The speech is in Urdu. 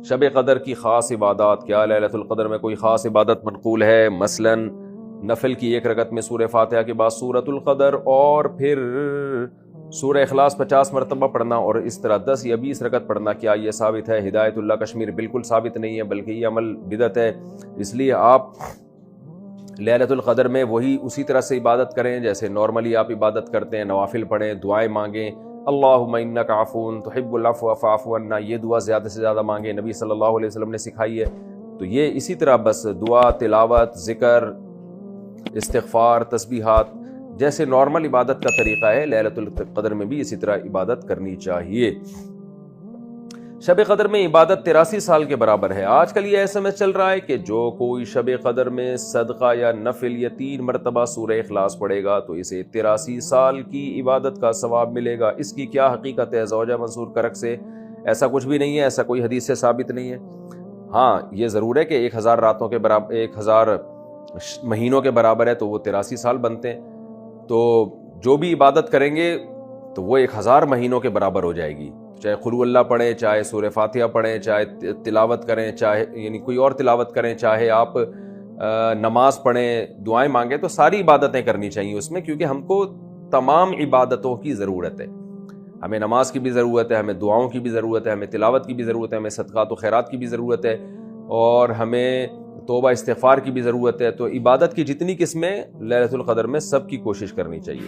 شب قدر کی خاص عبادات، کیا لیلۃ القدر میں کوئی خاص عبادت منقول ہے؟ مثلا نفل کی 1 رکعت میں سورہ فاتحہ کے بعد سورۃ القدر اور پھر سورہ اخلاص 50 مرتبہ پڑھنا اور اس طرح 10 یا 20 رکعت پڑھنا، کیا یہ ثابت ہے؟ ہدایت اللہ کشمیر: بالکل ثابت نہیں ہے، بلکہ یہ عمل بدعت ہے، اس لیے آپ لیلۃ القدر میں وہی اسی طرح سے عبادت کریں جیسے نارملی آپ عبادت کرتے ہیں، نوافل پڑھیں، دعائیں مانگیں، اللہم انک عفو تحب العفو فاعف عنا، یہ دعا زیادہ سے زیادہ مانگیں، نبی صلی اللہ علیہ وسلم نے سکھائی ہے۔ تو یہ اسی طرح بس دعا، تلاوت، ذکر، استغفار، تسبیحات جیسے نارمل عبادت کا طریقہ ہے، لیلۃ القدر میں بھی اسی طرح عبادت کرنی چاہیے۔ شب قدر میں عبادت 83 سال کے برابر ہے۔ آج کل یہ ایسا میں چل رہا ہے کہ جو کوئی شب قدر میں صدقہ یا نفل یا 3 مرتبہ سورہ اخلاص پڑھے گا تو اسے 83 سال کی عبادت کا ثواب ملے گا۔ اس کی کیا حقیقت ہے؟ زوجہ منصور کرک سے ایسا کچھ بھی نہیں ہے، ایسا کوئی حدیث سے ثابت نہیں ہے۔ ہاں یہ ضرور ہے کہ 1000 راتوں کے برابر، 1000 مہینوں کے برابر ہے تو وہ 83 سال بنتے ہیں، تو جو بھی عبادت کریں گے تو وہ 1000 مہینوں کے برابر ہو جائے گی، چاہے قل ہو اللہ پڑھیں، چاہے سورہ فاتحہ پڑھیں، چاہے تلاوت کریں، چاہے یعنی کوئی اور تلاوت کریں، چاہے آپ نماز پڑھیں، دعائیں مانگیں، تو ساری عبادتیں کرنی چاہیے اس میں، کیونکہ ہم کو تمام عبادتوں کی ضرورت ہے۔ ہمیں نماز کی بھی ضرورت ہے، ہمیں دعاؤں کی بھی ضرورت ہے، ہمیں تلاوت کی بھی ضرورت ہے، ہمیں صدقات و خیرات کی بھی ضرورت ہے، اور ہمیں توبہ استغفار کی بھی ضرورت ہے۔ تو عبادت کی جتنی قسمیں لیلۃ القدر میں سب کی کوشش کرنی چاہیے۔